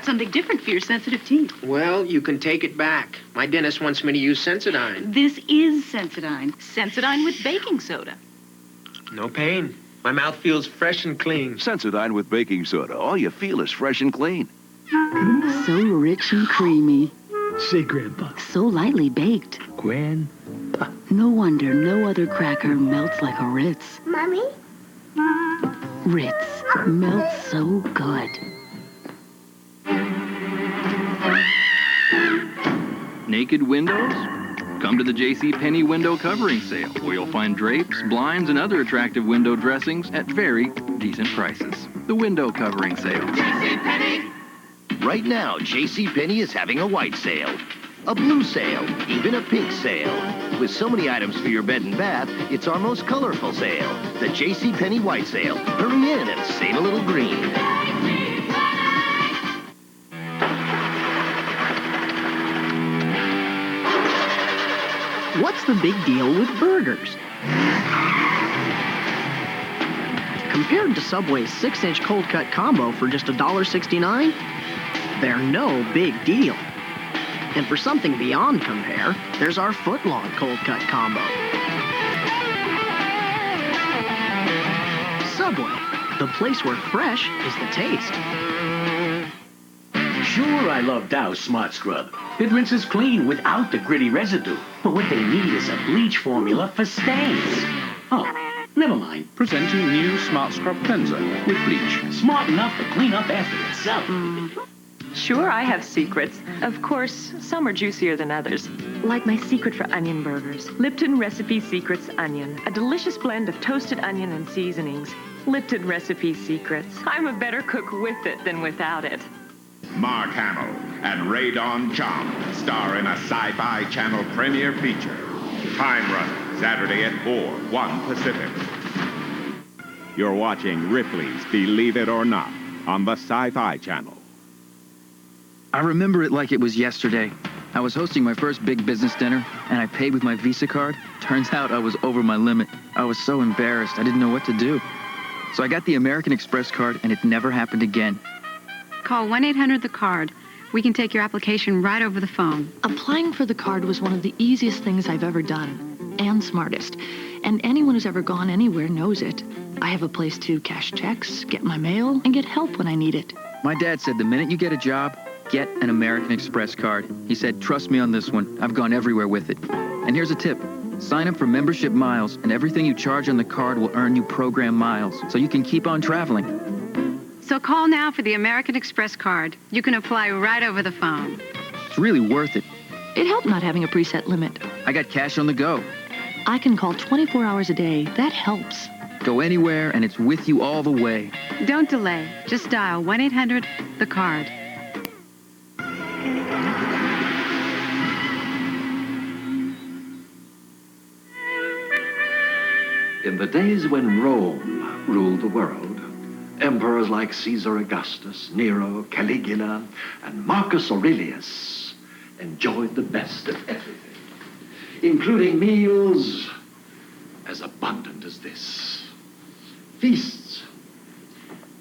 something different for your sensitive teeth. Well, you can take it back. My dentist wants me to use Sensodyne. This is Sensodyne. Sensodyne with baking soda. No pain. My mouth feels fresh and clean. Sensodyne with baking soda. All you feel is fresh and clean. So rich and creamy. Say, Grandpa. So lightly baked. Grandpa. No wonder no other cracker melts like a Ritz. Mommy? Ritz melts so good. Naked windows? Come to the JCPenney window covering sale, where you'll find drapes, blinds, and other attractive window dressings at very decent prices. The window covering sale. JCPenney! Right now, JCPenney is having a white sale, a blue sale, even a pink sale. With so many items for your bed and bath, it's our most colorful sale, the JCPenney white sale. Hurry in and save a little green. What's the big deal with burgers? Compared to Subway's 6-inch cold-cut combo for just $1.69, they're no big deal. And for something beyond compare, there's our foot-long cold-cut combo. Subway, the place where fresh is the taste. Sure, I love Dow's Smart Scrub. It rinses clean without the gritty residue. But what they need is a bleach formula for stains. Oh, never mind. Presenting new Smart Scrub Cleanser with bleach. Smart enough to clean up after itself. Sure, I have secrets. Of course, some are juicier than others. Like my secret for onion burgers. Lipton Recipe Secrets Onion. A delicious blend of toasted onion and seasonings. Lipton Recipe Secrets. I'm a better cook with it than without it. Mark Hamill and Ray Dawn Chong star in a Sci-Fi Channel premiere feature. Time Runner, Saturday at 4, 1 Pacific. You're watching Ripley's Believe It or Not on the Sci-Fi Channel. I remember it like it was yesterday. I was hosting my first big business dinner, and I paid with my Visa card. Turns out I was over my limit. I was so embarrassed, I didn't know what to do. So I got the American Express card, and it never happened again. Call 1-800-THE-CARD. We can take your application right over the phone. Applying for the card was one of the easiest things I've ever done, and smartest. And anyone who's ever gone anywhere knows it. I have a place to cash checks, get my mail, and get help when I need it. My dad said the minute you get a job, get an American Express card. He said, trust me on this one. I've gone everywhere with it. And here's a tip. Sign up for membership miles, and everything you charge on the card will earn you program miles, so you can keep on traveling. So call now for the American Express card. You can apply right over the phone. It's really worth it. It helped not having a preset limit. I got cash on the go. I can call 24 hours a day. That helps. Go anywhere, and it's with you all the way. Don't delay. Just dial 1-800-THE-CARD. In the days when Rome ruled the world, emperors like Caesar Augustus, Nero, Caligula, and Marcus Aurelius enjoyed the best of everything, including meals as abundant as this. Feasts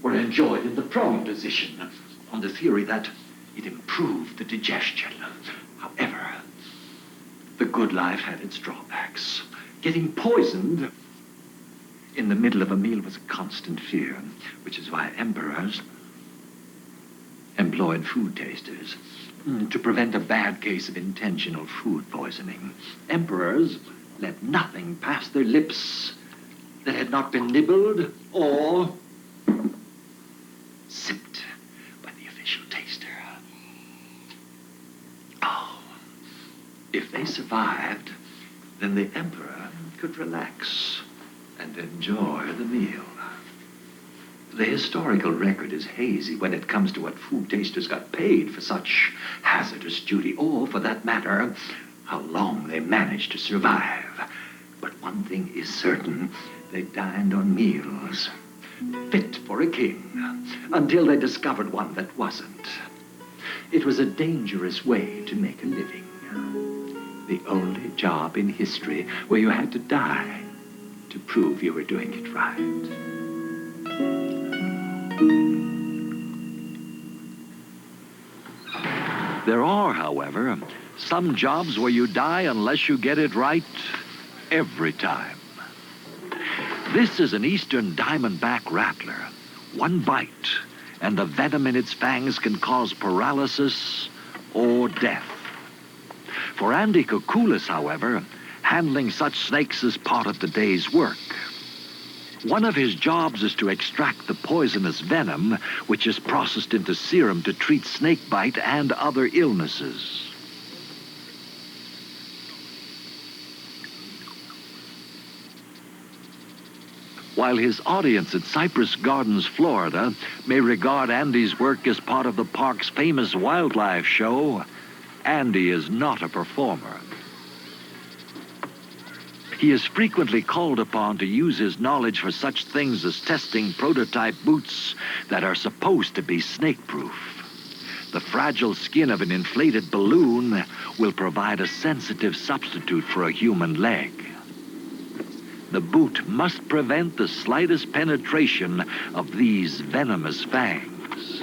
were enjoyed in the prone position on the theory that it improved the digestion. However, the good life had its drawbacks. Getting poisoned in the middle of a meal was a constant fear, which is why emperors employed food tasters to prevent a bad case of intentional food poisoning. Emperors let nothing pass their lips that had not been nibbled or sipped by the official taster. Oh, if they survived, then the emperor could relax and enjoy the meal. The historical record is hazy when it comes to what food tasters got paid for such hazardous duty, or, for that matter, how long they managed to survive. But one thing is certain, they dined on meals fit for a king, until they discovered one that wasn't. It was a dangerous way to make a living. The only job in history where you had to die to prove you were doing it right. There are, however, some jobs where you die unless you get it right every time. This is an eastern diamondback rattler. One bite, and the venom in its fangs can cause paralysis or death. For Andy Koukoulas, however, handling such snakes is part of the day's work. One of his jobs is to extract the poisonous venom, which is processed into serum to treat snake bite and other illnesses. While his audience at Cypress Gardens, Florida, may regard Andy's work as part of the park's famous wildlife show, Andy is not a performer. He is frequently called upon to use his knowledge for such things as testing prototype boots that are supposed to be snake-proof. The fragile skin of an inflated balloon will provide a sensitive substitute for a human leg. The boot must prevent the slightest penetration of these venomous fangs.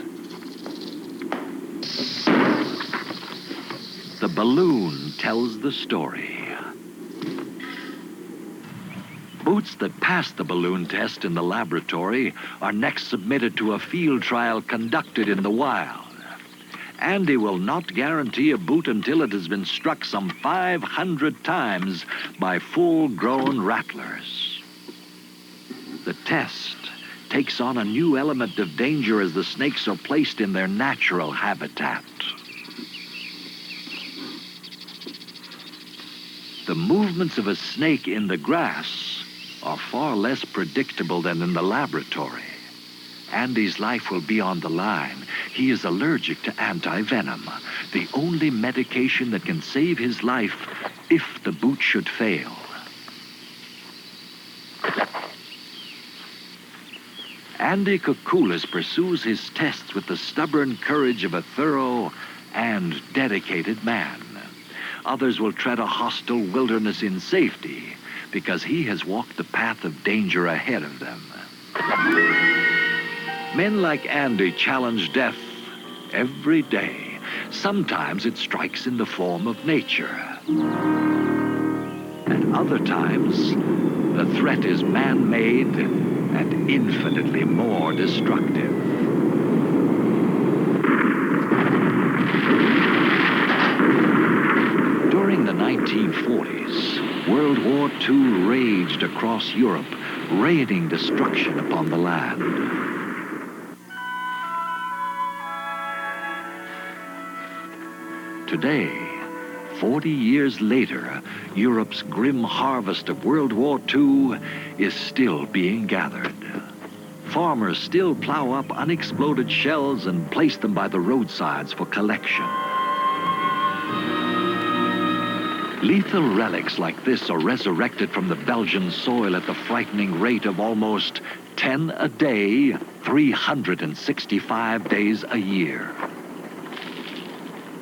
The balloon tells the story. Boots that pass the balloon test in the laboratory are next submitted to a field trial conducted in the wild. Andy will not guarantee a boot until it has been struck some 500 times by full-grown rattlers. The test takes on a new element of danger as the snakes are placed in their natural habitat. The movements of a snake in the grass are far less predictable than in the laboratory. Andy's life will be on the line. He is allergic to anti-venom, the only medication that can save his life if the boot should fail. Andy Koukoulas pursues his tests with the stubborn courage of a thorough and dedicated man. Others will tread a hostile wilderness in safety because he has walked the path of danger ahead of them. Men like Andy challenge death every day. Sometimes it strikes in the form of nature. And other times, the threat is man-made and infinitely more destructive. During the 1940s, World War II raged across Europe, raining destruction upon the land. Today, 40 years later, Europe's grim harvest of World War II is still being gathered. Farmers still plow up unexploded shells and place them by the roadsides for collection. Lethal relics like this are resurrected from the Belgian soil at the frightening rate of almost 10 a day, 365 days a year.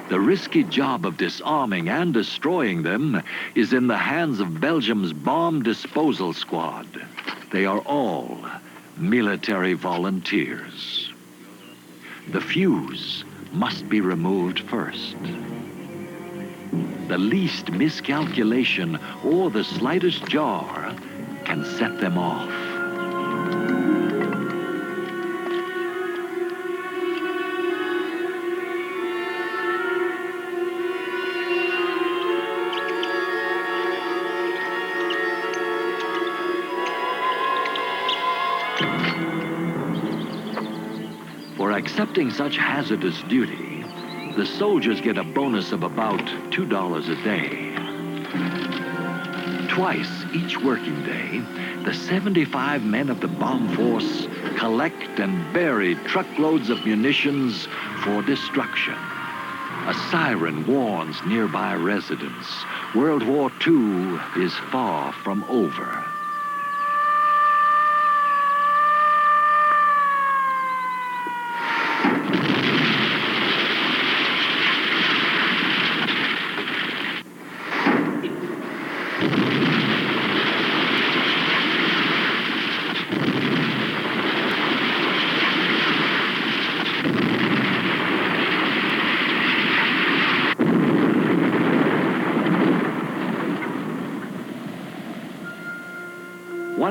The risky job of disarming and destroying them is in the hands of Belgium's bomb disposal squad. They are all military volunteers. The fuse must be removed first. The least miscalculation or the slightest jar can set them off. For accepting such hazardous duty, the soldiers get a bonus of about $2 a day. Twice each working day, the 75 men of the bomb force collect and bury truckloads of munitions for destruction. A siren warns nearby residents. World War II is far from over.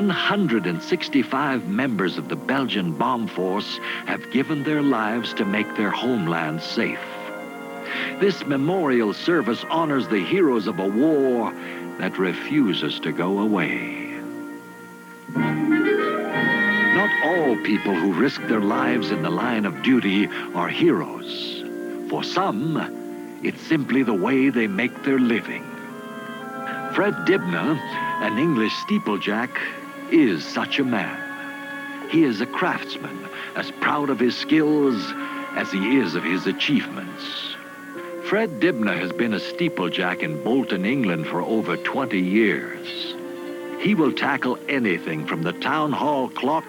165 members of the Belgian bomb force have given their lives to make their homeland safe. This memorial service honors the heroes of a war that refuses to go away. Not all people who risk their lives in the line of duty are heroes. For some, it's simply the way they make their living. Fred Dibner, an English steeplejack, is such a man. He is a craftsman, as proud of his skills as he is of his achievements. Fred Dibner has been a steeplejack in Bolton, England for over 20 years. He will tackle anything from the town hall clock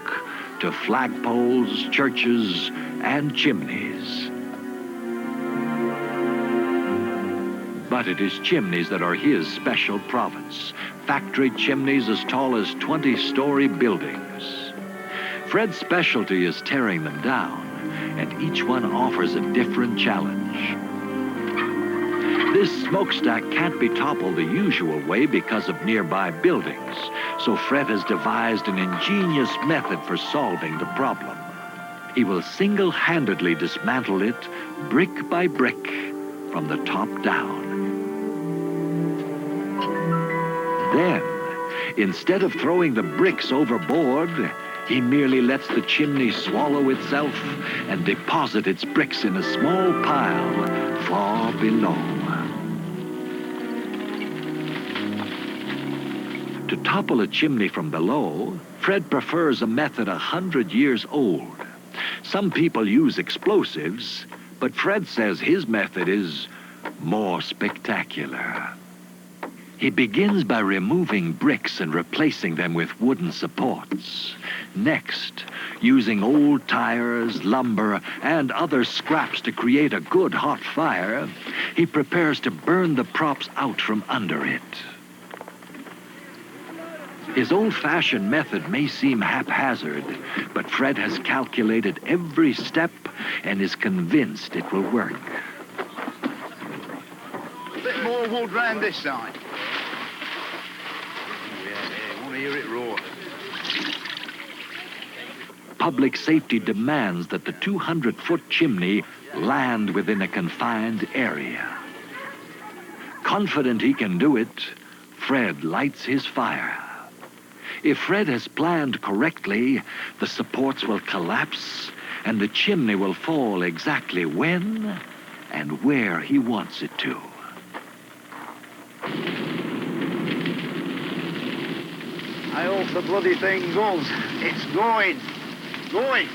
to flagpoles, churches, and chimneys. But it is chimneys that are his special province. Factory chimneys as tall as 20-story buildings. Fred's specialty is tearing them down, and each one offers a different challenge. This smokestack can't be toppled the usual way because of nearby buildings, so Fred has devised an ingenious method for solving the problem. He will single-handedly dismantle it, brick by brick, from the top down. Then, instead of throwing the bricks overboard, he merely lets the chimney swallow itself and deposit its bricks in a small pile far below. To topple a chimney from below, Fred prefers a method 100 years old. Some people use explosives, but Fred says his method is more spectacular. He begins by removing bricks and replacing them with wooden supports. Next, using old tires, lumber, and other scraps to create a good hot fire, he prepares to burn the props out from under it. His old-fashioned method may seem haphazard, but Fred has calculated every step and is convinced it will work. A bit more wood round this side. Yeah, want to hear it roar. Public safety demands that the 200-foot chimney land within a confined area. Confident he can do it, Fred lights his fire. If Fred has planned correctly, the supports will collapse and the chimney will fall exactly when and where he wants it to. I hope the bloody thing goes. It's going. Going.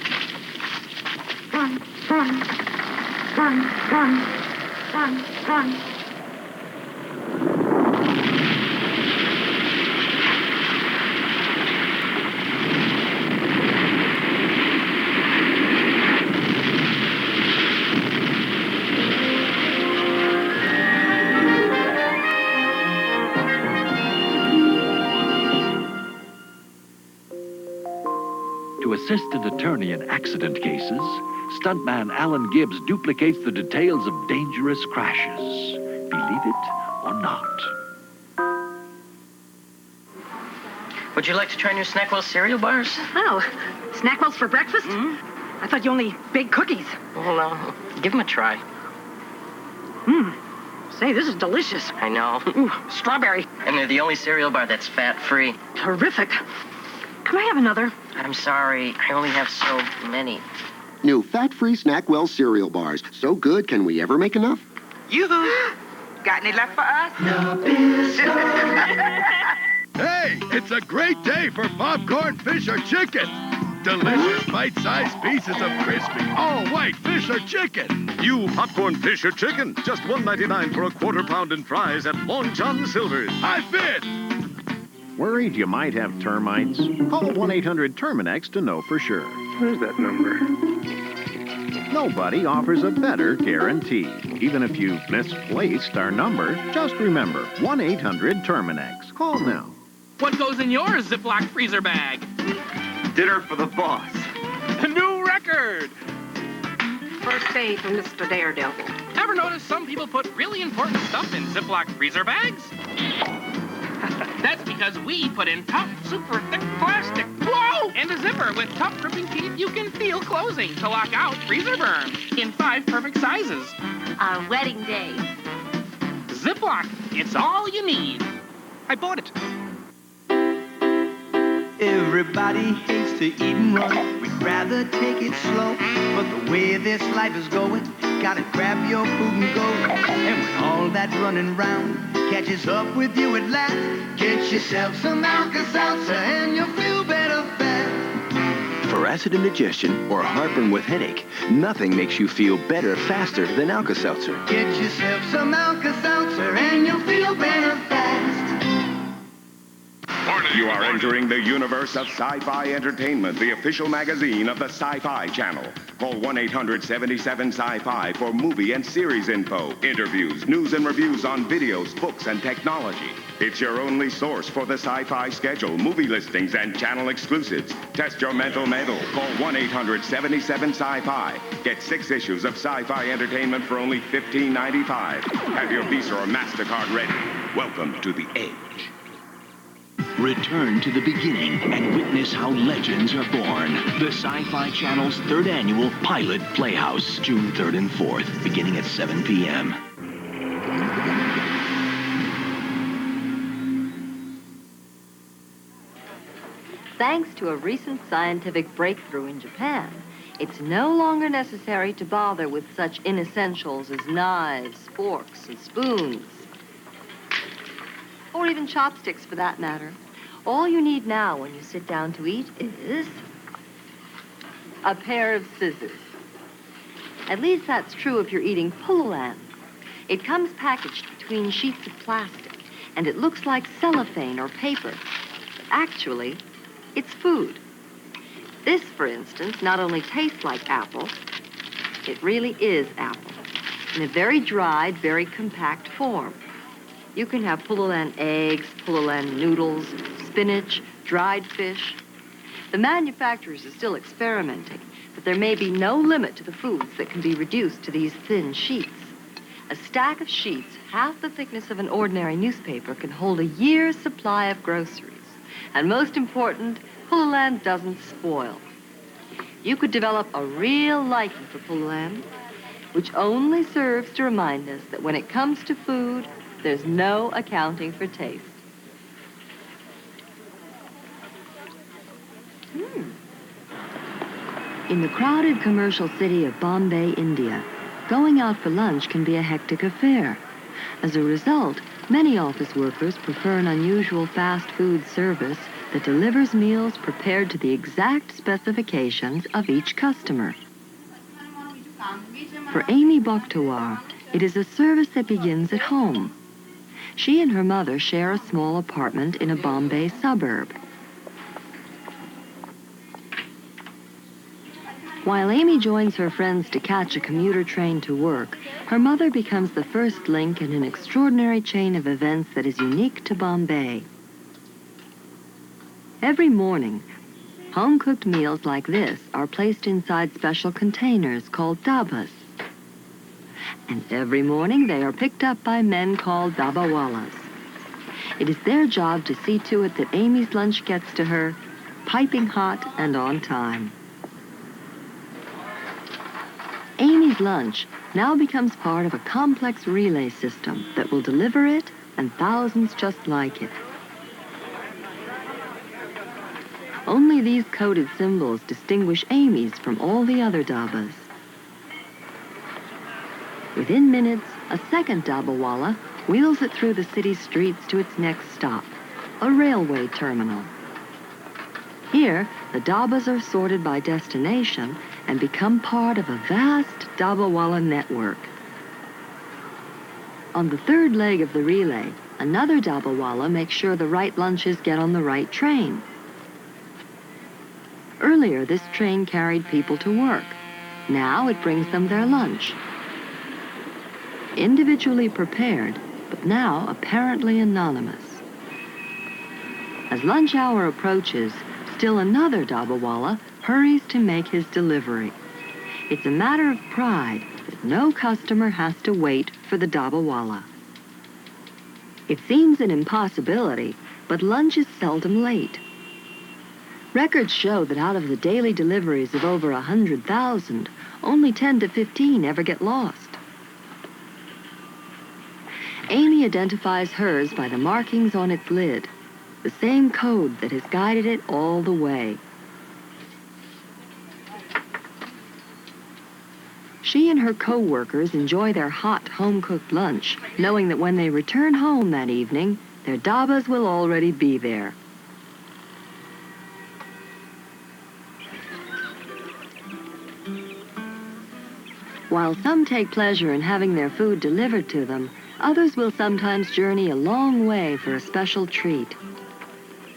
Run, run, run, run, run, run. To assistant attorney in accident cases, stuntman Alan Gibbs duplicates the details of dangerous crashes. Believe it or not. Would you like to try new Snackwell cereal bars? Oh, Snackwells for breakfast? I thought you only baked cookies. Well, no. Give them a try. Say, this is delicious. I know. Ooh, strawberry. And they're the only cereal bar that's fat-free. Terrific. Can I have another? I'm sorry. I only have so many. New fat-free Snackwell cereal bars. So good, can we ever make enough? Yoo-hoo! Got any left for us? No. Hey, it's a great day for popcorn, fish, or chicken. Delicious bite-sized pieces of crispy, all-white fish or chicken. New popcorn, fish, or chicken. Just $1.99 for a quarter-pound in fries at Long John Silver's. I bid. Worried you might have termites? Call 1-800-TERMINEX to know for sure. Where's that number? Nobody offers a better guarantee. Even if you've misplaced our number, just remember 1-800-TERMINEX. Call now. What goes in your Ziploc freezer bag? Dinner for the boss. A new record! First aid for Mr. Daredevil. Ever notice some people put really important stuff in Ziploc freezer bags? That's because we put in tough, super thick plastic. Whoa! And a zipper with tough gripping teeth you can feel closing to lock out freezer burn in 5 perfect sizes. Our wedding day. Ziploc, it's all you need. I bought it. Everybody hates to eat and run. We'd rather take it slow. But the way this life is going, gotta grab your food and go. And when all that running round catches up with you at last, get yourself some Alka-Seltzer and you'll feel better fast. For acid indigestion or heartburn with headache, nothing makes you feel better faster than Alka-Seltzer. Get yourself some Alka-Seltzer and you'll feel better fast. You are entering the universe of Sci-Fi Entertainment, the official magazine of the Sci-Fi Channel. Call 1-800-77-SCI-FI for movie and series info, interviews, news and reviews on videos, books, and technology. It's your only source for the Sci-Fi schedule, movie listings, and channel exclusives. Test your mental metal. Call 1-800-77-SCI-FI. Get 6 issues of Sci-Fi Entertainment for only $15.95. Have your Visa or MasterCard ready. Welcome to the Edge. Return to the beginning and witness how legends are born. The Sci-Fi Channel's 3rd annual Pilot Playhouse, June 3rd and 4th, beginning at 7 p.m. Thanks to a recent scientific breakthrough in Japan, it's no longer necessary to bother with such inessentials as knives, forks, and spoons. Or even chopsticks, for that matter. All you need now when you sit down to eat is a pair of scissors. At least that's true if you're eating pullulan. It comes packaged between sheets of plastic, and it looks like cellophane or paper. Actually, it's food. This, for instance, not only tastes like apple, it really is apple, in a very dried, very compact form. You can have pullulan eggs, pullulan noodles, spinach, dried fish. The manufacturers are still experimenting, but there may be no limit to the foods that can be reduced to these thin sheets. A stack of sheets half the thickness of an ordinary newspaper can hold a year's supply of groceries. And most important, pullulan doesn't spoil. You could develop a real liking for pullulan, which only serves to remind us that when it comes to food, there's no accounting for taste. In the crowded commercial city of Bombay, India, going out for lunch can be a hectic affair. As a result, many office workers prefer an unusual fast food service that delivers meals prepared to the exact specifications of each customer. For Amy Bakhtawar, it is a service that begins at home. She and her mother share a small apartment in a Bombay suburb. While Amy joins her friends to catch a commuter train to work, her mother becomes the first link in an extraordinary chain of events that is unique to Bombay. Every morning, home-cooked meals like this are placed inside special containers called dabas. And every morning they are picked up by men called dabawalas. It is their job to see to it that Amy's lunch gets to her piping hot and on time. Amy's lunch now becomes part of a complex relay system that will deliver it and thousands just like it. Only these coded symbols distinguish Amy's from all the other dabas. Within minutes, a second dabawala wheels it through the city streets to its next stop, a railway terminal. Here, the dabas are sorted by destination and become part of a vast dabawala network. On the third leg of the relay, another dabawala makes sure the right lunches get on the right train. Earlier, this train carried people to work. Now it brings them their lunch. Individually prepared, but now apparently anonymous. As lunch hour approaches, still another dabawala hurries to make his delivery. It's a matter of pride that no customer has to wait for the dabawala. It seems an impossibility, but lunch is seldom late. Records show that out of the daily deliveries of over 100,000, only 10 to 15 ever get lost. Amy identifies hers by the markings on its lid, the same code that has guided it all the way. She and her co-workers enjoy their hot, home-cooked lunch, knowing that when they return home that evening, their dabbas will already be there. While some take pleasure in having their food delivered to them, others will sometimes journey a long way for a special treat.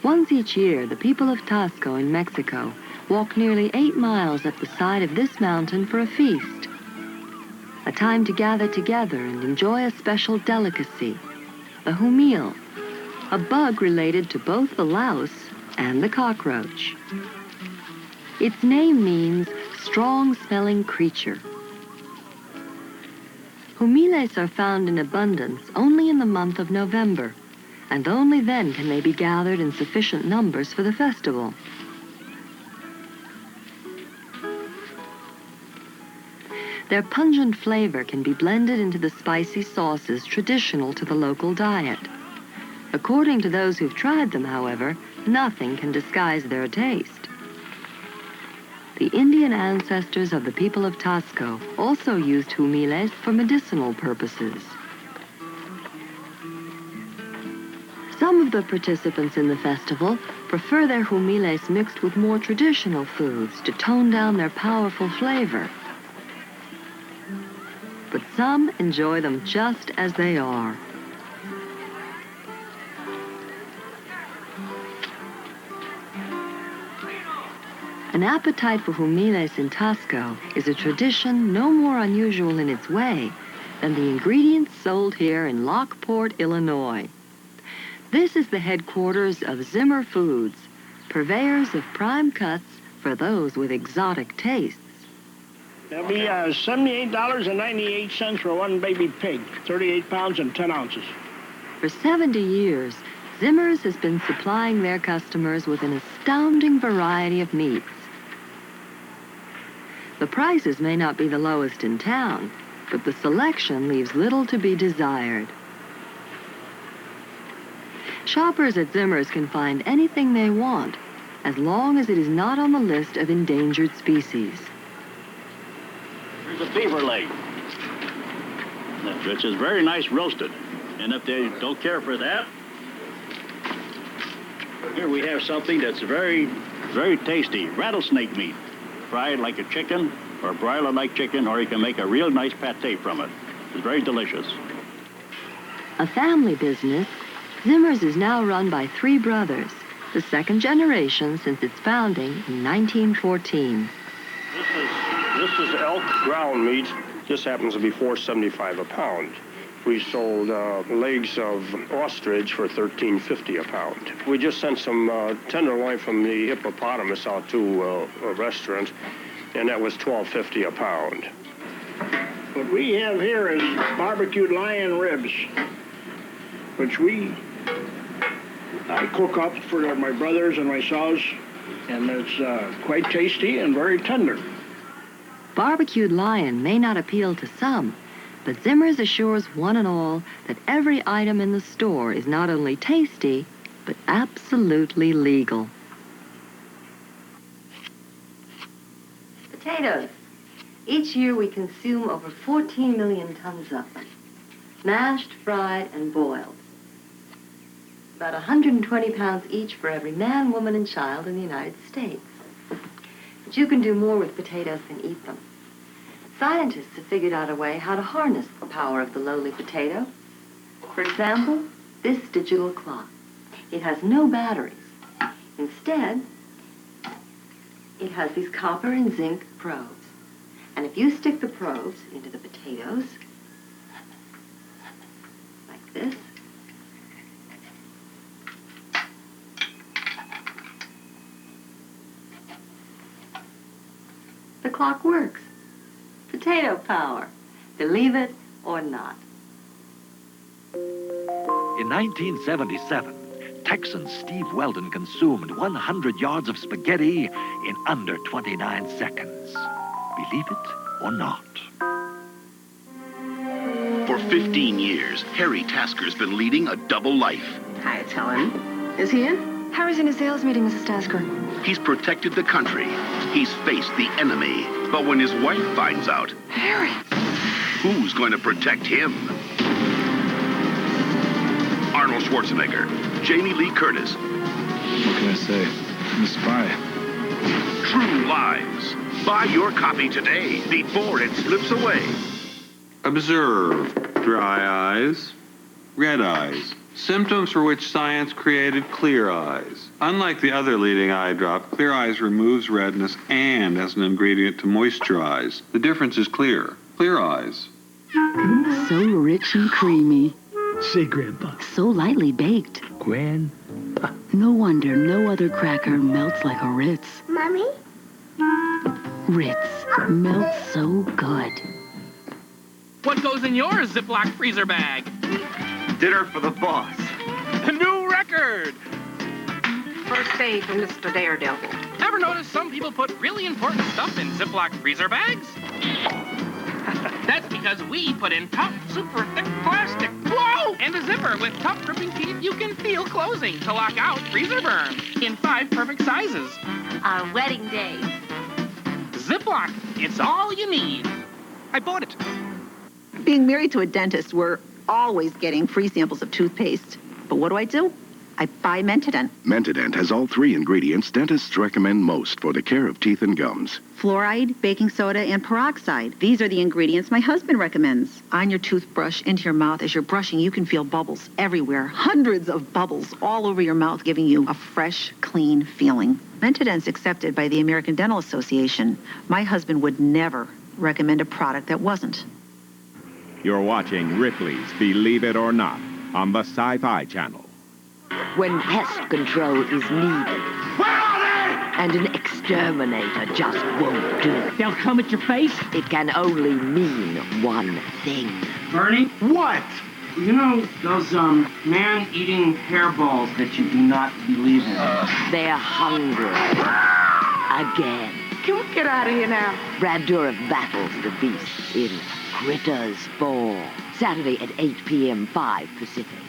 Once each year, the people of Tasco in Mexico walk nearly 8 miles up the side of this mountain for a feast. A time to gather together and enjoy a special delicacy, the humil, a bug related to both the louse and the cockroach. Its name means strong-smelling creature. Humiles are found in abundance only in the month of November, and only then can they be gathered in sufficient numbers for the festival. Their pungent flavor can be blended into the spicy sauces traditional to the local diet. According to those who've tried them, however, nothing can disguise their taste. The Indian ancestors of the people of Tasco also used humiles for medicinal purposes. Some of the participants in the festival prefer their humiles mixed with more traditional foods to tone down their powerful flavor. But some enjoy them just as they are. An appetite for humiles in Tasco is a tradition no more unusual in its way than the ingredients sold here in Lockport, Illinois. This is the headquarters of Zimmer Foods, purveyors of prime cuts for those with exotic tastes. That'll be $78.98 for one baby pig, 38 pounds and 10 ounces. For 70 years, Zimmer's has been supplying their customers with an astounding variety of meats. The prices may not be the lowest in town, but the selection leaves little to be desired. Shoppers at Zimmer's can find anything they want, as long as it is not on the list of endangered species. Here's a beaver leg, which is very nice roasted. And if they don't care for that, here we have something that's very, very tasty. Rattlesnake meat, fried like a chicken, or broiler like chicken, or you can make a real nice pate from it. It's very delicious. A family business, Zimmer's is now run by 3 brothers, the second generation since its founding in 1914. This is elk ground meat. This happens to be $4.75 a pound. We sold legs of ostrich for $13.50 a pound. We just sent some tenderloin from the hippopotamus out to a restaurant, and that was $12.50 a pound. What we have here is barbecued lion ribs, which I cook up for my brothers and myself, and it's quite tasty and very tender. Barbecued lion may not appeal to some, but Zimmer's assures one and all that every item in the store is not only tasty, but absolutely legal. Potatoes. Each year we consume over 14 million tons of them, mashed, fried, and boiled. About 120 pounds each for every man, woman, and child in the United States. But you can do more with potatoes than eat them. Scientists have figured out a way how to harness the power of the lowly potato. For example, this digital clock. It has no batteries. Instead, it has these copper and zinc probes. And if you stick the probes into the potatoes, like this, the clock works. Potato power. Believe it or not. In 1977, Texan Steve Weldon consumed 100 yards of spaghetti in under 29 seconds. Believe it or not. For 15 years, Harry Tasker's been leading a double life. Hi, it's Helen. Is he in? Harry's in a sales meeting, Mrs. Tasker. He's protected the country. He's faced the enemy. But when his wife finds out, Harry! Who's going to protect him? Arnold Schwarzenegger, Jamie Lee Curtis. What can I say? I'm a spy. True Lives. Buy your copy today before it slips away. Observe. Dry eyes, red eyes. Symptoms for which science created Clear Eyes. Unlike the other leading eye drop, Clear Eyes removes redness and as an ingredient to moisturize. The difference is clear. Clear Eyes. So rich and creamy. Say, Grandpa. So lightly baked. Grandpa. No wonder no other cracker melts like a Ritz. Mommy? Ritz melts so good. What goes in your Ziploc freezer bag? Dinner for the boss. A new record! First aid for Mr. Daredevil. Ever notice some people put really important stuff in Ziploc freezer bags? That's because we put in tough, super thick plastic. Whoa! And a zipper with tough gripping teeth you can feel closing to lock out freezer burn in 5 perfect sizes. Our wedding day. Ziploc, it's all you need. I bought it. Being married to a dentist, we're always getting free samples of toothpaste. But what do? I buy Mentadent. Mentadent has all 3 ingredients dentists recommend most for the care of teeth and gums. Fluoride, baking soda, and peroxide. These are the ingredients my husband recommends. On your toothbrush, into your mouth. As you're brushing, you can feel bubbles everywhere. Hundreds of bubbles all over your mouth, giving you a fresh, clean feeling. Mentadent's accepted by the American Dental Association. My husband would never recommend a product that wasn't. You're watching Ripley's Believe It or Not on the Sci-Fi Channel. When pest control is needed. Where are they? And an exterminator just won't do it. They'll come at your face? It can only mean one thing. Bernie? What? You know those, man-eating hairballs that you do not believe in? They're hungry. Again. Can we get out of here now? Brad Dourif battles the beast in Critters 4. Saturday at 8 p.m. 5 Pacific.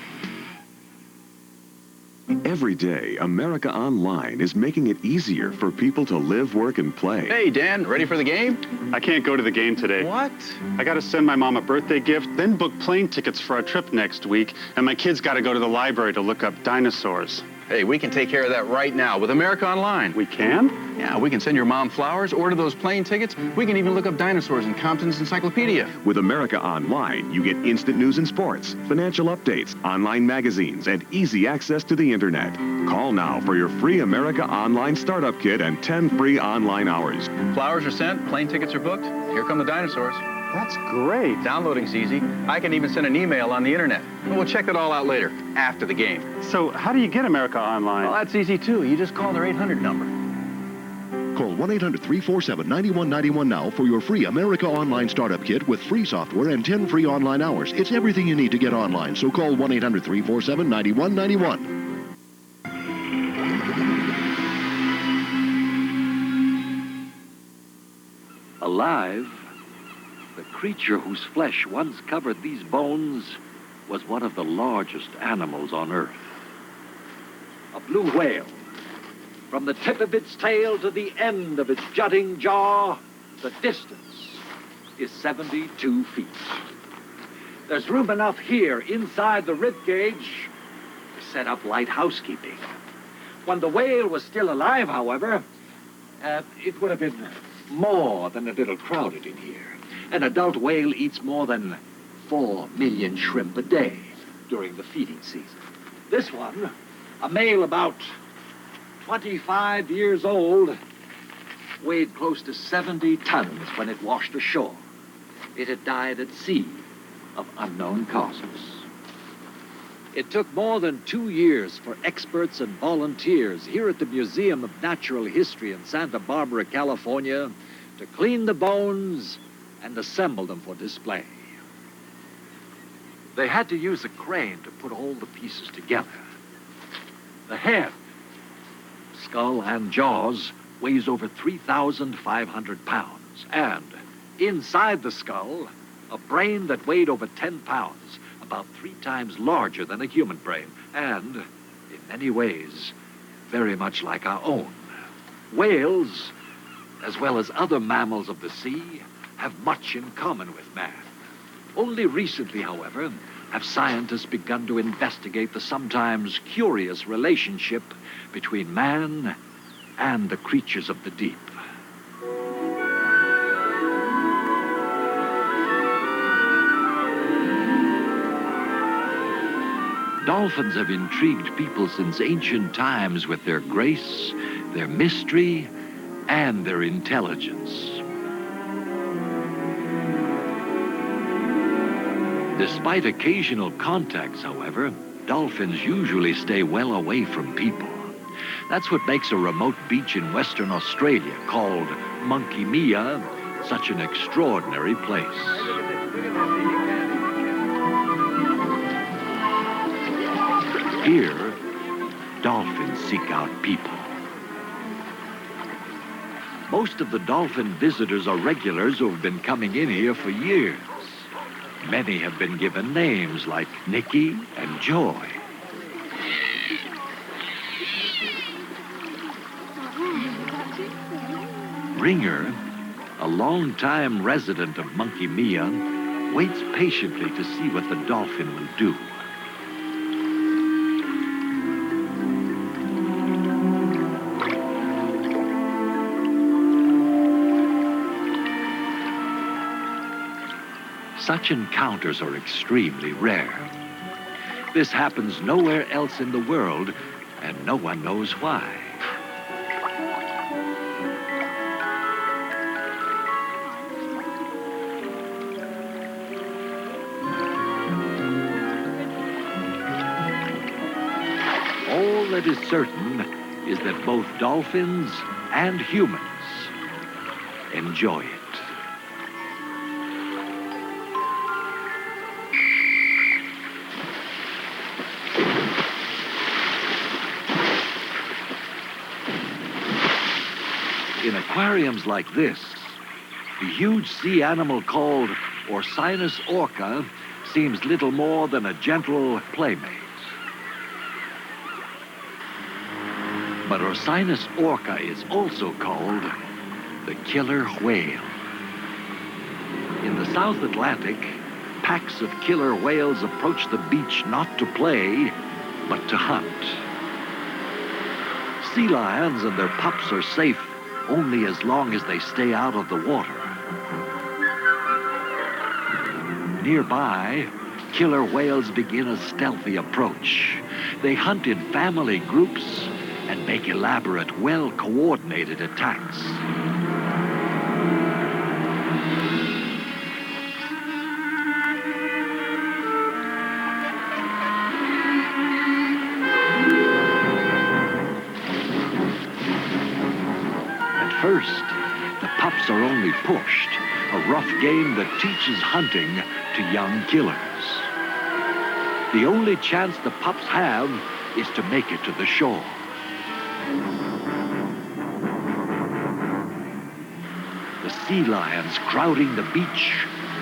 Every day, America Online is making it easier for people to live, work, and play. Hey, Dan, ready for the game? I can't go to the game today. What? I got to send my mom a birthday gift, then book plane tickets for our trip next week, and my kids got to go to the library to look up dinosaurs. Hey, we can take care of that right now with America Online. We can? Yeah, we can send your mom flowers, order those plane tickets. We can even look up dinosaurs in Compton's Encyclopedia. With America Online, you get instant news and sports, financial updates, online magazines, and easy access to the internet. Call now for your free America Online startup kit and 10 free online hours. Flowers are sent, plane tickets are booked. Here come the dinosaurs. That's great. Downloading's easy. I can even send an email on the internet. We'll check it all out later, after the game. So how do you get America Online? Well, that's easy, too. You just call their 800 number. Call 1-800-347-9191 now for your free America Online startup kit with free software and 10 free online hours. It's everything you need to get online, so call 1-800-347-9191. Alive, the creature whose flesh once covered these bones was one of the largest animals on Earth. A blue whale. From the tip of its tail to the end of its jutting jaw, the distance is 72 feet. There's room enough here inside the rib cage to set up light housekeeping. When the whale was still alive, however, it would have been more than a little crowded in here. An adult whale eats more than 4 million shrimp a day during the feeding season. This one, a male about 25 years old, weighed close to 70 tons when it washed ashore. It had died at sea of unknown causes. It took more than 2 years for experts and volunteers here at the Museum of Natural History in Santa Barbara, California, to clean the bones and assemble them for display. They had to use a crane to put all the pieces together. The head, skull and jaws, weighs over 3,500 pounds. And inside the skull, a brain that weighed over 10 pounds, about 3 times larger than a human brain, and, in many ways, very much like our own. Whales, as well as other mammals of the sea, have much in common with man. Only recently, however, have scientists begun to investigate the sometimes curious relationship between man and the creatures of the deep. Dolphins have intrigued people since ancient times with their grace, their mystery, and their intelligence. Despite occasional contacts, however, dolphins usually stay well away from people. That's what makes a remote beach in Western Australia called Monkey Mia such an extraordinary place. Here, dolphins seek out people. Most of the dolphin visitors are regulars who have been coming in here for years. Many have been given names like Nicky and Joy. Ringer, a long-time resident of Monkey Mia, waits patiently to see what the dolphin will do. Such encounters are extremely rare. This happens nowhere else in the world, and no one knows why. All that is certain is that both dolphins and humans enjoy it. In aquariums like this, the huge sea animal called Orcinus orca seems little more than a gentle playmate. But Orcinus orca is also called the killer whale. In the South Atlantic, packs of killer whales approach the beach not to play, but to hunt. Sea lions and their pups are safe only as long as they stay out of the water. Nearby, killer whales begin a stealthy approach. They hunt in family groups and make elaborate, well-coordinated attacks. First, the pups are only pushed, a rough game that teaches hunting to young killers. The only chance the pups have is to make it to the shore. The sea lions crowding the beach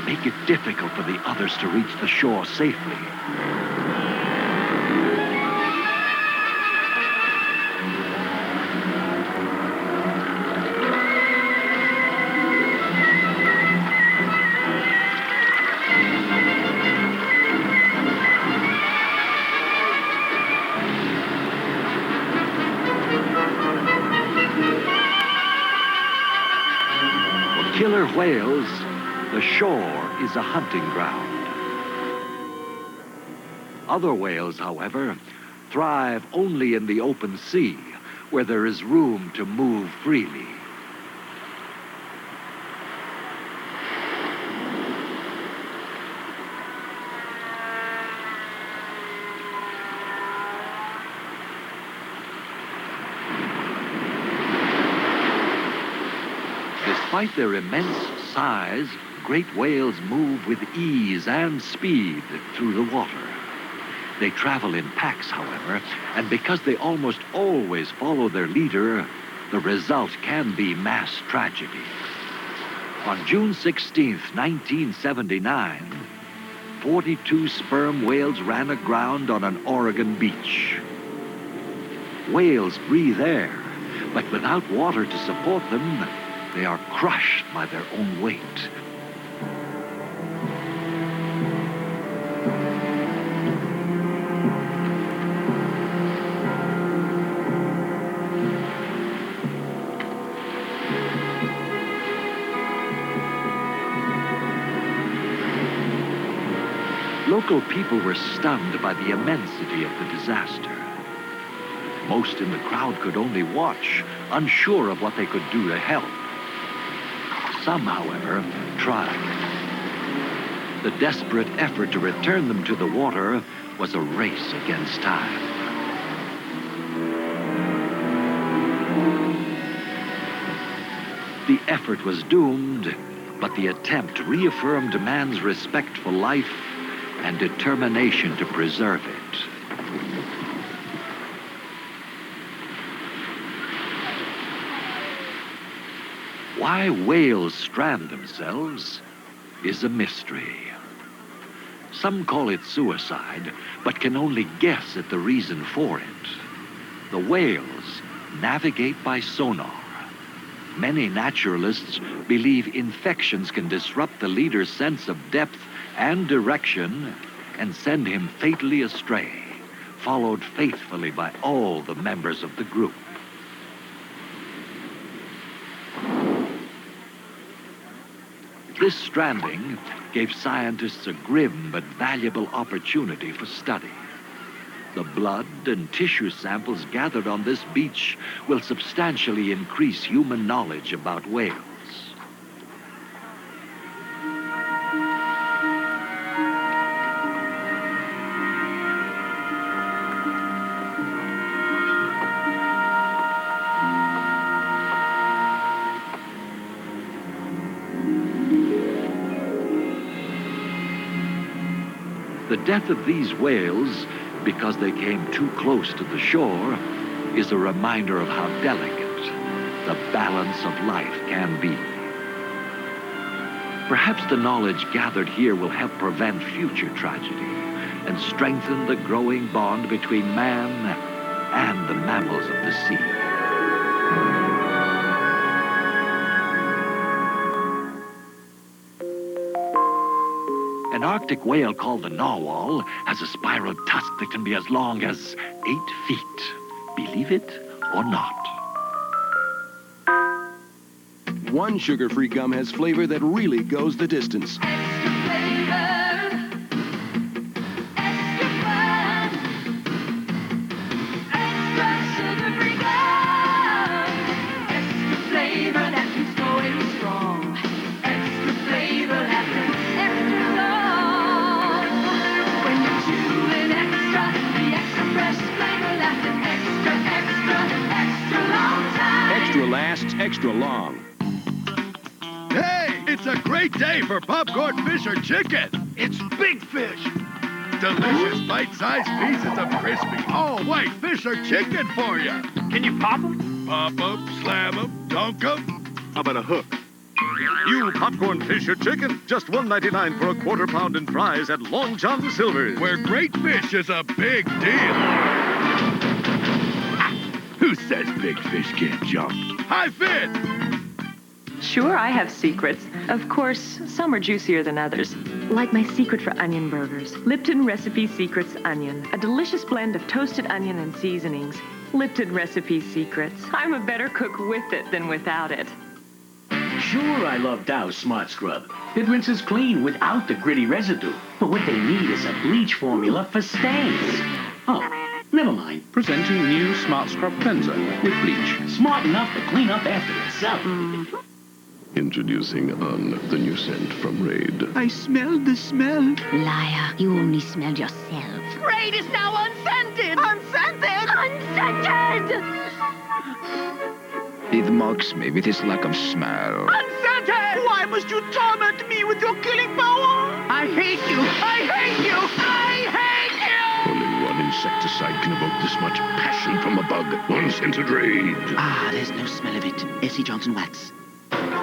make it difficult for the others to reach the shore safely. Killer whales, the shore is a hunting ground. Other whales, however, thrive only in the open sea, where there is room to move freely. Despite their immense size, great whales move with ease and speed through the water. They travel in packs, however, and because they almost always follow their leader, the result can be mass tragedy. On June 16th, 1979, 42 sperm whales ran aground on an Oregon beach. Whales breathe air, but without water to support them, they are crushed by their own weight. Local people were stunned by the immensity of the disaster. Most in the crowd could only watch, unsure of what they could do to help. Some, however, tried. The desperate effort to return them to the water was a race against time. The effort was doomed, but the attempt reaffirmed man's respect for life and determination to preserve it. Why whales strand themselves is a mystery. Some call it suicide, but can only guess at the reason for it. The whales navigate by sonar. Many naturalists believe infections can disrupt the leader's sense of depth and direction and send him fatally astray, followed faithfully by all the members of the group. This stranding gave scientists a grim but valuable opportunity for study. The blood and tissue samples gathered on this beach will substantially increase human knowledge about whales. The death of these whales, because they came too close to the shore, is a reminder of how delicate the balance of life can be. Perhaps the knowledge gathered here will help prevent future tragedy and strengthen the growing bond between man and the mammals of the sea. An Arctic whale called the narwhal has a spiral tusk that can be as long as 8 feet. Believe it or not. One sugar-free gum has flavor that really goes the distance. Lasts extra long. Hey, it's a great day for popcorn fish or chicken. It's big fish. Delicious bite-sized pieces of crispy, all-white fish or chicken for you. Can you pop them? Pop them, slam them, dunk them. How about a hook? You popcorn fish or chicken, just $1.99 for a quarter pound and fries at Long John Silver's. Where great fish is a big deal. Who says big fish can't jump? Hi, Fit! Sure, I have secrets. Of course, some are juicier than others. Like my secret for onion burgers. Lipton Recipe Secrets Onion. A delicious blend of toasted onion and seasonings. Lipton Recipe Secrets. I'm a better cook with it than without it. Sure, I love Dow's Smart Scrub. It rinses clean without the gritty residue. But what they need is a bleach formula for stains. Oh, never mind. Presenting new Smart Scrub Cleanser with bleach. Smart enough to clean up after itself. Introducing the new scent from Raid. I smelled the smell. Liar, you only smelled yourself. Raid is now unscented! Unscented! Unscented! It mocks me with his lack of smell. Unscented! Why must you torment me with your killing power? I hate you! I hate you! I hate you! Pulling one insecticide can evoke this much passion from a bug. One centigrade. Ah, there's no smell of it. S.C. Johnson wax.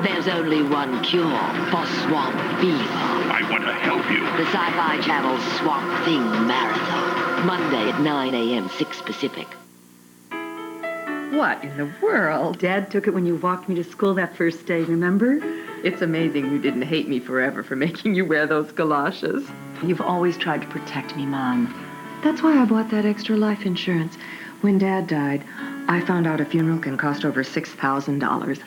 There's only one cure for swamp fever. I want to help you. The Sci-Fi Channel's Swamp Thing Marathon. Monday at 9 a.m., 6 Pacific. What in the world? Dad took it when you walked me to school that first day, remember? It's amazing you didn't hate me forever for making you wear those galoshes. You've always tried to protect me, Mom. That's why I bought that extra life insurance. When Dad died, I found out a funeral can cost over $6,000.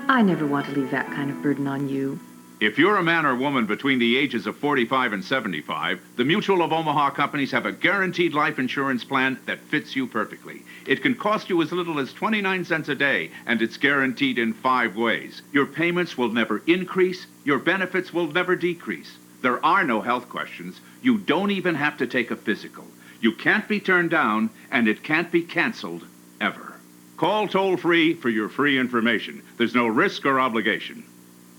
I never want to leave that kind of burden on you. If you're a man or woman between the ages of 45 and 75, the Mutual of Omaha companies have a guaranteed life insurance plan that fits you perfectly. It can cost you as little as 29 cents a day, and it's guaranteed in 5 ways. Your payments will never increase. Your benefits will never decrease. There are no health questions. You don't even have to take a physical. You can't be turned down, and it can't be canceled, ever. Call toll-free for your free information. There's no risk or obligation.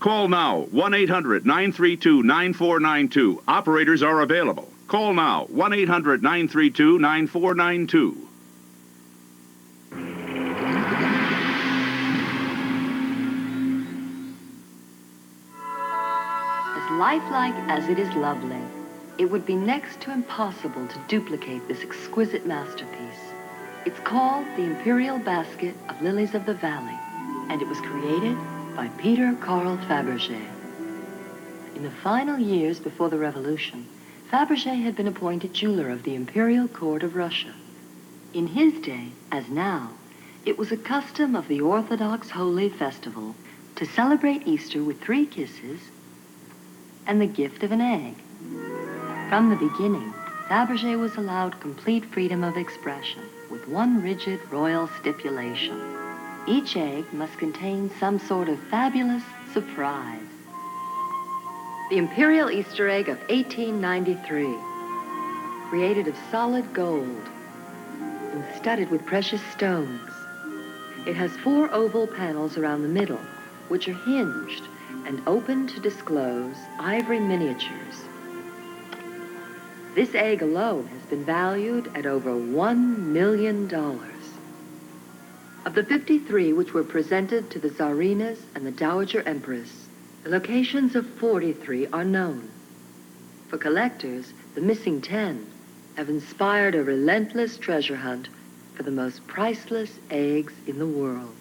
Call now, 1-800-932-9492. Operators are available. Call now, 1-800-932-9492. As lifelike as it is lovely, it would be next to impossible to duplicate this exquisite masterpiece. It's called the Imperial Basket of Lilies of the Valley, and it was created by Peter Carl Faberge. In the final years before the Revolution, Faberge had been appointed jeweler of the Imperial Court of Russia. In his day, as now, it was a custom of the Orthodox Holy Festival to celebrate Easter with 3 kisses and the gift of an egg. From the beginning, Faberge was allowed complete freedom of expression, with one rigid royal stipulation. Each egg must contain some sort of fabulous surprise. The Imperial Easter egg of 1893, created of solid gold and studded with precious stones. It has 4 oval panels around the middle, which are hinged and open to disclose ivory miniatures. This egg alone has been valued at over $1 million. Of the 53 which were presented to the Tsarinas and the Dowager Empress, the locations of 43 are known. For collectors, the missing 10 have inspired a relentless treasure hunt for the most priceless eggs in the world.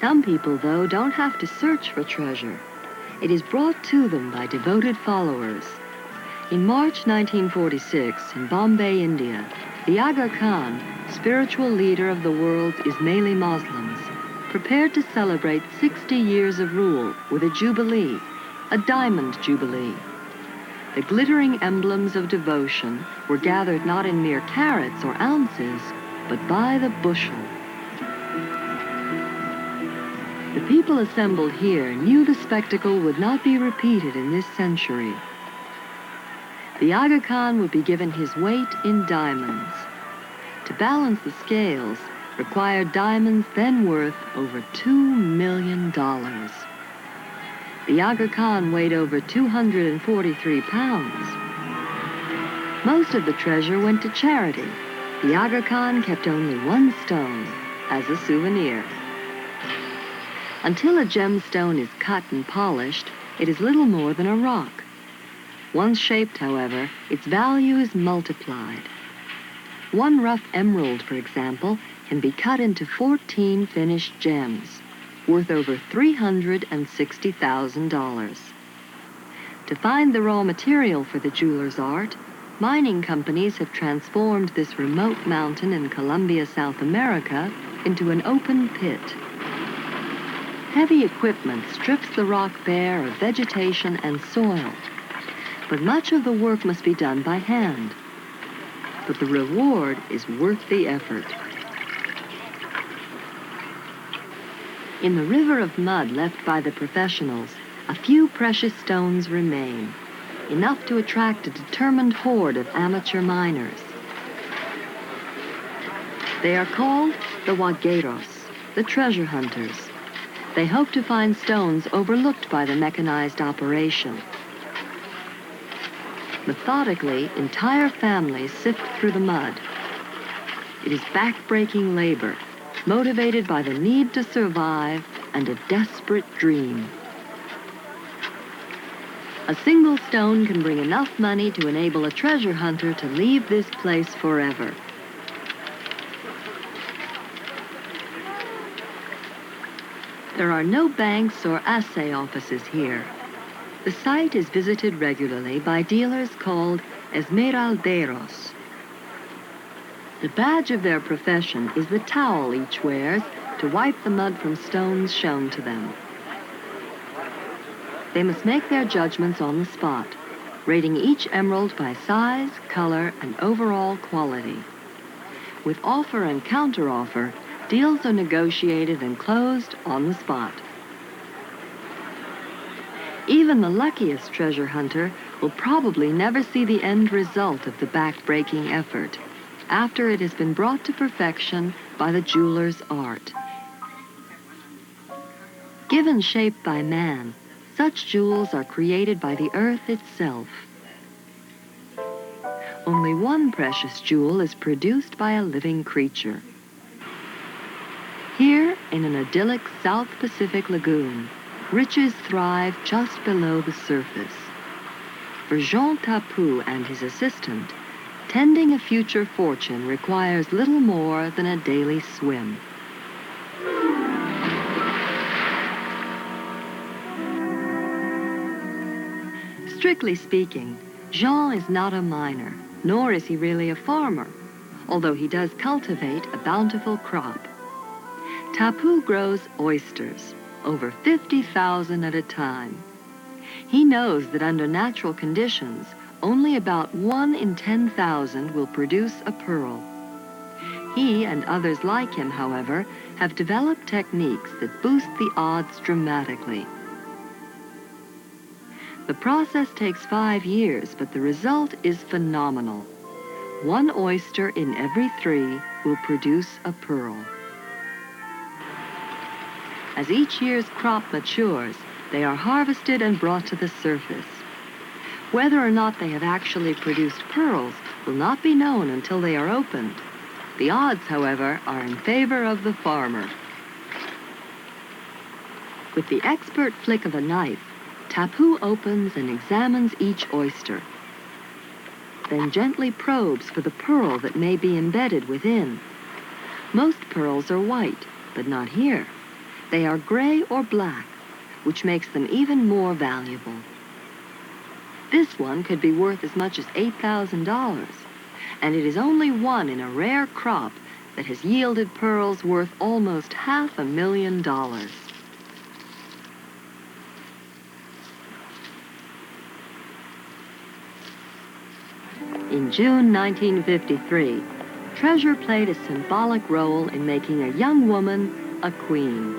Some people, though, don't have to search for treasure. It is brought to them by devoted followers. In March 1946, in Bombay, India, the Aga Khan, spiritual leader of the world's Ismaili Muslims, prepared to celebrate 60 years of rule with a jubilee, a diamond jubilee. The glittering emblems of devotion were gathered not in mere carats or ounces, but by the bushel. The people assembled here knew the spectacle would not be repeated in this century. The Aga Khan would be given his weight in diamonds. To balance the scales required diamonds then worth over $2 million. The Aga Khan weighed over 243 pounds. Most of the treasure went to charity. The Aga Khan kept only 1 stone as a souvenir. Until a gemstone is cut and polished, it is little more than a rock. Once shaped, however, its value is multiplied. 1 rough emerald, for example, can be cut into 14 finished gems, worth over $360,000. To find the raw material for the jeweler's art, mining companies have transformed this remote mountain in Colombia, South America, into an open pit. Heavy equipment strips the rock bare of vegetation and soil, but much of the work must be done by hand. But the reward is worth the effort. In the river of mud left by the professionals, a few precious stones remain, enough to attract a determined horde of amateur miners. They are called the Huagueros, the treasure hunters. They hope to find stones overlooked by the mechanized operation. Methodically, entire families sift through the mud. It is back-breaking labor, motivated by the need to survive and a desperate dream. A single stone can bring enough money to enable a treasure hunter to leave this place forever. There are no banks or assay offices here. The site is visited regularly by dealers called esmeralderos. The badge of their profession is the towel each wears to wipe the mud from stones shown to them. They must make their judgments on the spot, rating each emerald by size, color, and overall quality. With offer and counteroffer, deals are negotiated and closed on the spot. Even the luckiest treasure hunter will probably never see the end result of the back-breaking effort after it has been brought to perfection by the jeweler's art. Given shape by man, such jewels are created by the earth itself. Only one precious jewel is produced by a living creature. Here, in an idyllic South Pacific lagoon, riches thrive just below the surface. For Jean Tapu and his assistant, tending a future fortune requires little more than a daily swim. Strictly speaking, Jean is not a miner, nor is he really a farmer, although he does cultivate a bountiful crop. Tapu grows oysters, over 50,000 at a time. He knows that under natural conditions, only about 1 in 10,000 will produce a pearl. He and others like him, however, have developed techniques that boost the odds dramatically. The process takes 5 years, but the result is phenomenal. 1 oyster in every 3 will produce a pearl. As each year's crop matures, they are harvested and brought to the surface. Whether or not they have actually produced pearls will not be known until they are opened. The odds, however, are in favor of the farmer. With the expert flick of a knife, Tapu opens and examines each oyster, then gently probes for the pearl that may be embedded within. Most pearls are white, but not here. They are gray or black, which makes them even more valuable. This one could be worth as much as $8,000, and it is only one in a rare crop that has yielded pearls worth almost $500,000. In June 1953, treasure played a symbolic role in making a young woman a queen.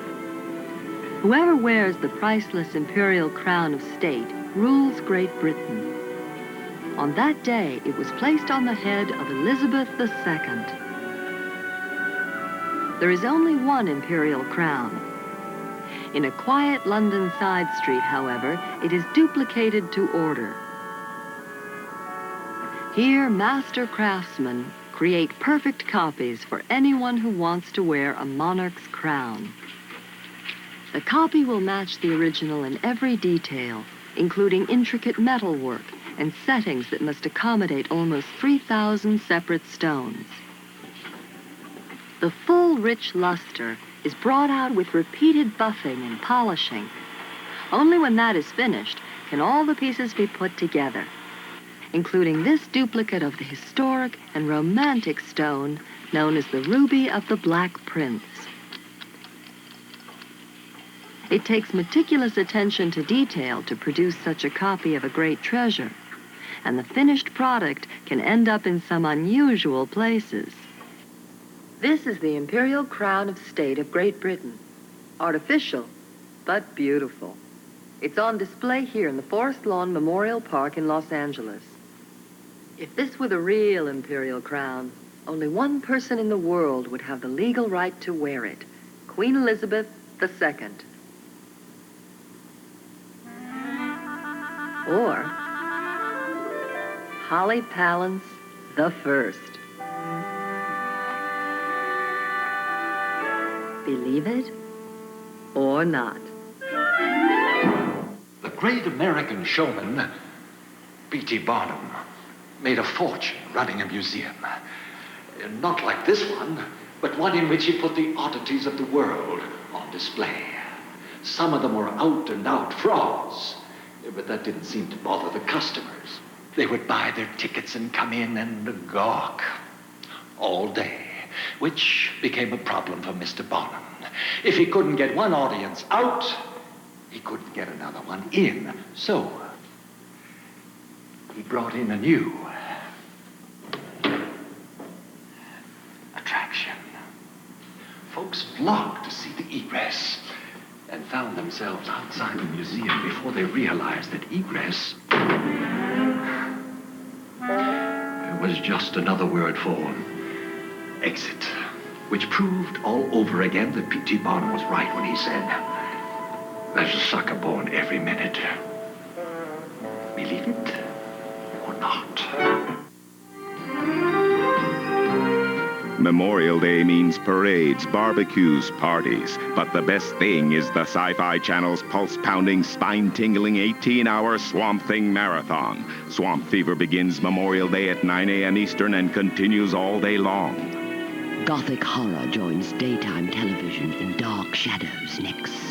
Whoever wears the priceless imperial crown of state rules Great Britain. On that day, it was placed on the head of Elizabeth II. There is only one imperial crown. In a quiet London side street, however, it is duplicated to order. Here, master craftsmen create perfect copies for anyone who wants to wear a monarch's crown. The copy will match the original in every detail, including intricate metalwork and settings that must accommodate almost 3,000 separate stones. The full, rich luster is brought out with repeated buffing and polishing. Only when that is finished can all the pieces be put together, including this duplicate of the historic and romantic stone known as the Ruby of the Black Prince. It takes meticulous attention to detail to produce such a copy of a great treasure, and the finished product can end up in some unusual places. This is the Imperial Crown of State of Great Britain. Artificial, but beautiful. It's on display here in the Forest Lawn Memorial Park in Los Angeles. If this were the real imperial crown, only one person in the world would have the legal right to wear it, Queen Elizabeth II. Or Holly Palance the First. Believe it or not. The great American showman, P.T. Barnum, made a fortune running a museum. Not like this one, but one in which he put the oddities of the world on display. Some of them were out-and-out frauds, but that didn't seem to bother the customers. They would buy their tickets and come in and gawk all day, which became a problem for Mr. Barnum. If he couldn't get one audience out, he couldn't get another one in. So, he brought in a new attraction. Folks flocked to see the egress and found themselves outside the museum before they realized that egress was just another word for exit, which proved all over again that P.T. Barnum was right when he said, there's a sucker born every minute. Believe it or not. Memorial Day means parades, barbecues, parties. But the best thing is the Sci-Fi Channel's pulse-pounding, spine-tingling 18-hour Swamp Thing Marathon. Swamp Fever begins Memorial Day at 9 a.m. Eastern and continues all day long. Gothic horror joins daytime television in Dark Shadows next.